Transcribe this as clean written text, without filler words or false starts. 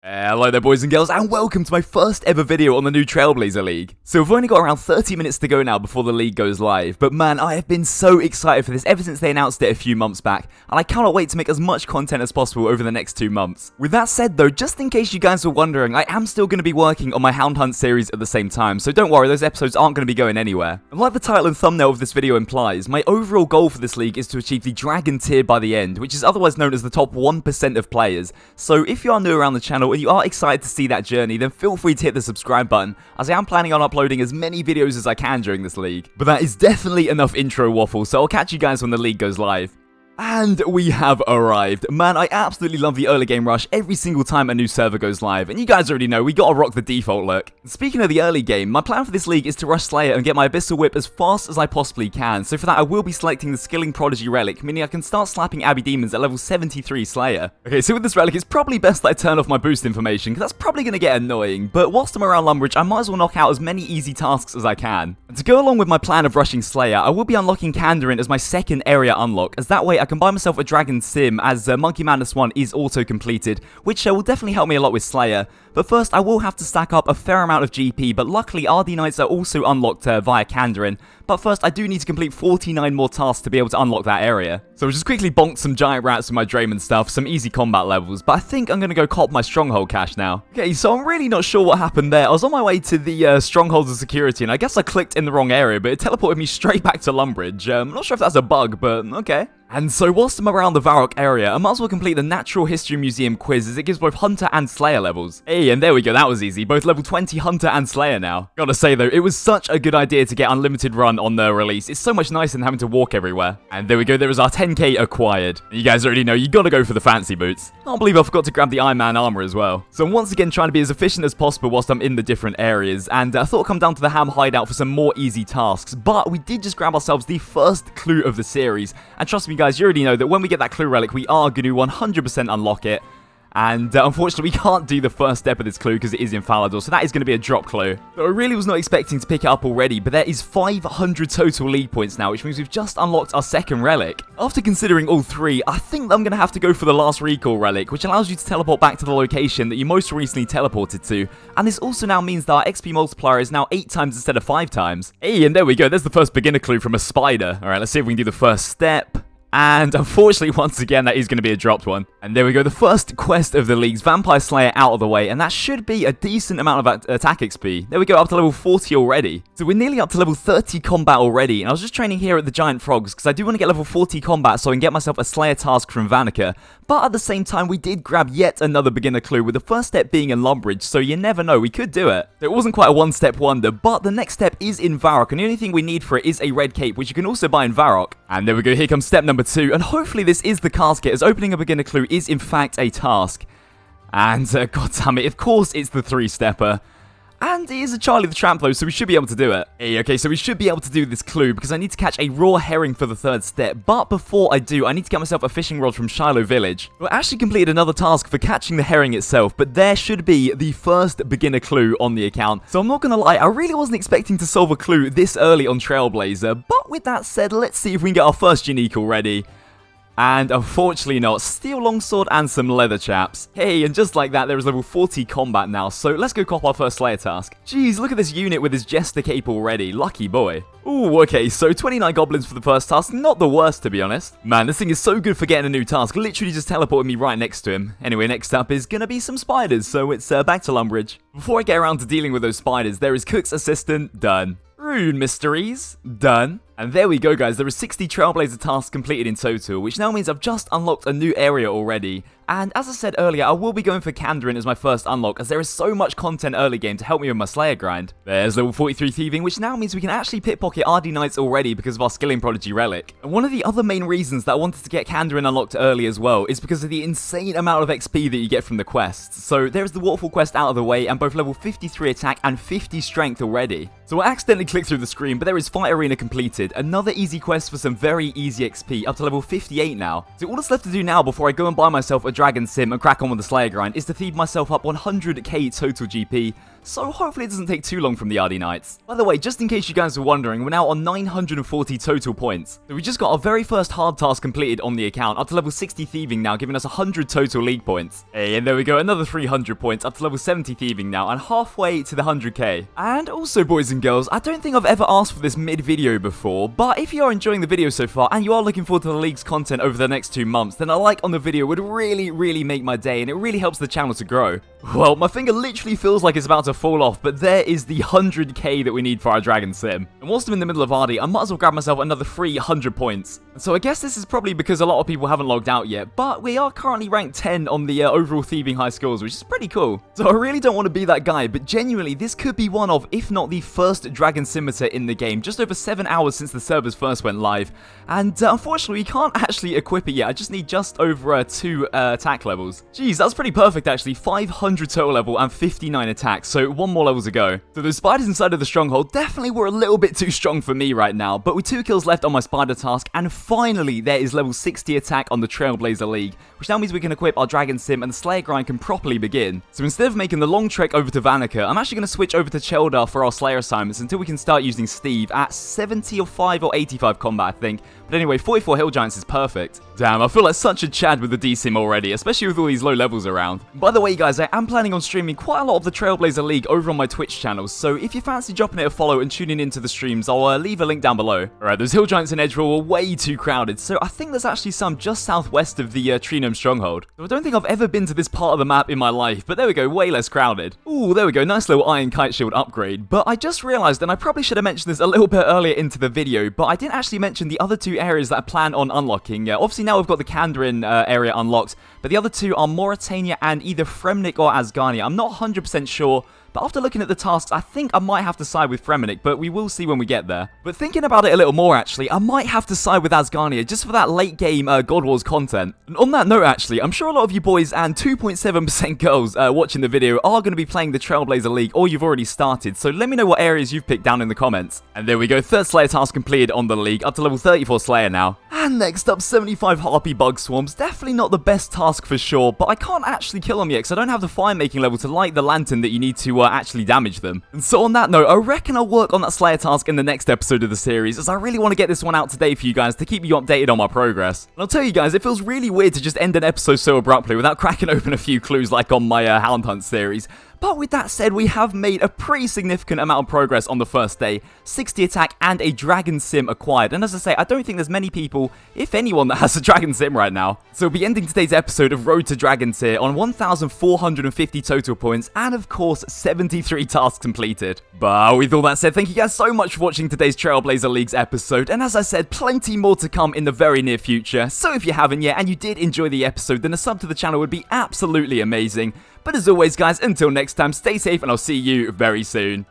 Hello there boys and girls, and welcome to my first ever video on the new Trailblazer League. So we've only got around 30 minutes to go now before the league goes live, but man, I have been so excited for this ever since they announced it a few months back, and I cannot wait to make as much content as possible over the next 2 months. With that said though, just in case you guys were wondering, I am still going to be working on my Hound Hunt series at the same time, so don't worry, those episodes aren't going to be going anywhere. And like the title and thumbnail of this video implies, my overall goal for this league is to achieve the Dragon tier by the end, which is otherwise known as the top 1% of players. So if you are new around the channel and you are excited to see that journey, then feel free to hit the subscribe button, as I am planning on uploading as many videos as I can during this league. But that is definitely enough intro waffle, so I'll catch you guys when the league goes live. And we have arrived. Man, I absolutely love the early game rush every single time a new server goes live, and you guys already know we gotta rock the default look. Speaking of the early game, my plan for this league is to rush Slayer and get my Abyssal Whip as fast as I possibly can, so for that I will be selecting the Skilling Prodigy relic, meaning I can start slapping Abbey Demons at level 73 Slayer. Okay, so with this relic, it's probably best that I turn off my boost information, because that's probably gonna get annoying, but whilst I'm around Lumbridge, I might as well knock out as many easy tasks as I can. And to go along with my plan of rushing Slayer, I will be unlocking Kandarin as my second area unlock, as that way I can buy myself a Dragon Scim, as Monkey Madness 1 is auto-completed, which will definitely help me a lot with Slayer. But first, I will have to stack up a fair amount of GP, but luckily RD Knights are also unlocked via Kandarin. But first, I do need to complete 49 more tasks to be able to unlock that area. So I'll just quickly bonk some giant rats with my Draymond stuff, some easy combat levels, but I think I'm going to go cop my Stronghold cache now. Okay, so I'm really not sure what happened there. I was on my way to the Strongholds of Security, and I guess I clicked in the wrong area, but it teleported me straight back to Lumbridge. I'm not sure if that's a bug, but okay. And so whilst I'm around the Varrock area, I might as well complete the Natural History Museum quiz, as it gives both Hunter and Slayer levels. Hey, and there we go, that was easy. Both level 20 Hunter and Slayer now. Gotta say though, it was such a good idea to get unlimited run on the release. It's so much nicer than having to walk everywhere. And there we go, there is our 10k acquired. You guys already know, you gotta go for the fancy boots. I can't believe I forgot to grab the Iron Man armor as well. So I'm once again trying to be as efficient as possible whilst I'm in the different areas, and I thought I'd come down to the Ham hideout for some more easy tasks, but we did just grab ourselves the first clue of the series. And trust me guys, you already know that when we get that clue relic, we are going to 100% unlock it. And unfortunately, we can't do the first step of this clue because it is in Falador, so that is going to be a drop clue. So I really was not expecting to pick it up already, but there is 500 total league points now, which means we've just unlocked our second relic. After considering all three, I think I'm going to have to go for the last recall relic, which allows you to teleport back to the location that you most recently teleported to. And this also now means that our XP multiplier is now 8 times instead of 5 times. Hey, and there we go, there's the first beginner clue from a spider. Alright, let's see if we can do the first step. And unfortunately, once again, that is going to be a dropped one. And there we go, the first quest of the league's Vampire Slayer out of the way, and that should be a decent amount of attack XP. There we go, up to level 40 already. So we're nearly up to level 30 combat already, and I was just training here at the Giant Frogs, because I do want to get level 40 combat so I can get myself a Slayer task from Vanica. But at the same time, we did grab yet another beginner clue, with the first step being in Lumbridge, so you never know, we could do it. It wasn't quite a one-step wonder, but the next step is in Varrock, and the only thing we need for it is a red cape, which you can also buy in Varrock. And there we go, here comes step number 2, and hopefully this is the casket, as opening a beginner clue is in fact a task. And god damn it, of course it's the 3-stepper. And it is a Charlie the Tramp though, so we should be able to do it. Hey, okay, so we should be able to do this clue, because I need to catch a raw herring for the 3rd step. But before I do, I need to get myself a fishing rod from Shiloh Village. We actually completed another task for catching the herring itself, but there should be the first beginner clue on the account. So I'm not gonna lie, I really wasn't expecting to solve a clue this early on Trailblazer. But with that said, let's see if we can get our first unique already. And unfortunately not. Steel longsword and some leather chaps. Hey, and just like that, there is level 40 combat now, so let's go cop our first Slayer task. Jeez, look at this unit with his Jester cape already. Lucky boy. Ooh, okay, so 29 goblins for the first task. Not the worst, to be honest. Man, this thing is so good for getting a new task. Literally just teleported me right next to him. Anyway, next up is gonna be some spiders, so it's back to Lumbridge. Before I get around to dealing with those spiders, there is Cook's Assistant, done. Rune Mysteries, done. And there we go guys, there are 60 Trailblazer tasks completed in total, which now means I've just unlocked a new area already. And as I said earlier, I will be going for Kandarin as my first unlock, as there is so much content early game to help me with my Slayer grind. There's level 43 Thieving, which now means we can actually pickpocket RD Knights already because of our Skilling Prodigy relic. And one of the other main reasons that I wanted to get Kandarin unlocked early as well is because of the insane amount of XP that you get from the quests. So there's the Waterfall quest out of the way, and both level 53 attack and 50 strength already. So I accidentally clicked through the screen, but there is Fight Arena completed. completed. Another easy quest for some very easy XP, up to level 58 now. So all that's left to do now before I go and buy myself a Dragon Sim and crack on with the Slayer grind is to feed myself up 100k total GP. So hopefully it doesn't take too long from the RD Knights. By the way, just in case you guys were wondering, we're now on 940 total points. So we just got our very first hard task completed on the account, up to level 60 thieving now, giving us 100 total league points. Hey, and there we go, another 300 points, up to level 70 thieving now, and halfway to the 100k. And also, boys and girls, I don't think I've ever asked for this mid-video before, but if you are enjoying the video so far, and you are looking forward to the league's content over the next 2 months, then a like on the video would really make my day, and it really helps the channel to grow. Well, my finger literally feels like it's about to fall off, but there is the 100k that we need for our Dragon Sim. And whilst I'm in the middle of RD, I might as well grab myself another 300 points. And so I guess this is probably because a lot of people haven't logged out yet, but we are currently ranked 10 on the overall thieving high scores, which is pretty cool. So I really don't want to be that guy, but genuinely, this could be one of, if not the first Dragon Simulator in the game, just over 7 hours since the servers first went live. And unfortunately, we can't actually equip it yet. I just need just over 2 attack levels. Jeez, that's pretty perfect actually. 500 total level and 59 attacks, so 1 more level to go. So those spiders inside of the stronghold definitely were a little bit too strong for me right now, but with 2 kills left on my spider task, and finally there is level 60 attack on the Trailblazer League, which now means we can equip our Dragon Sim and the Slayer grind can properly begin. So instead of making the long trek over to Vanica, I'm actually going to switch over to Cheldar for our Slayer assignments until we can start using Steve at 75 or 85 combat, I think. But anyway, 44 Hill Giants is perfect. Damn, I feel like such a Chad with the D-Sim already, especially with all these low levels around. By the way, guys, I am planning on streaming quite a lot of the Trailblazer League over on my Twitch channel, so if you fancy dropping it a follow and tuning into the streams, I'll leave a link down below. Alright, those Hill Giants in Edgewall were way too crowded, so I think there's actually some just southwest of the Trinum Stronghold. So I don't think I've ever been to this part of the map in my life, but there we go, way less crowded. Ooh, there we go, nice little Iron Kite Shield upgrade. But I just realized, and I probably should have mentioned this a little bit earlier into the video, but I didn't actually mention the other 2 areas that I plan on unlocking. Obviously now we've got the Kandarin area unlocked, but the other 2 are Mauritania and either Fremnik or Asgarnia. I'm not 100% sure, but after looking at the tasks, I think I might have to side with Fremnik, but we will see when we get there. But thinking about it a little more, actually, I might have to side with Asgarnia just for that late game God Wars content. And on that note, actually, I'm sure a lot of you boys and 2.7% girls watching the video are going to be playing the Trailblazer League, or you've already started, so let me know what areas you've picked down in the comments. And there we go, 3rd Slayer task completed on the League, up to level 34 Slayer now. And next up, 75 Harpy Bug Swarms. Definitely not the best task for sure, but I can't actually kill them yet because I don't have the fire making level to light the lantern that you need to actually damage them. And so on that note, I reckon I'll work on that Slayer task in the next episode of the series, as I really want to get this one out today for you guys to keep you updated on my progress. And I'll tell you guys, it feels really weird to just end an episode so abruptly without cracking open a few clues like on my Hound Hunt series. But with that said, we have made a pretty significant amount of progress on the first day. 60 attack and a Dragon Sim acquired. And as I say, I don't think there's many people, if anyone, that has a Dragon Sim right now. So we'll be ending today's episode of Road to Dragon Tier on 1,450 total points and of course 73 tasks completed. But with all that said, thank you guys so much for watching today's Trailblazer League's episode. And as I said, plenty more to come in the very near future. So if you haven't yet and you did enjoy the episode, then a sub to the channel would be absolutely amazing. But as always guys, until next time, stay safe and I'll see you very soon.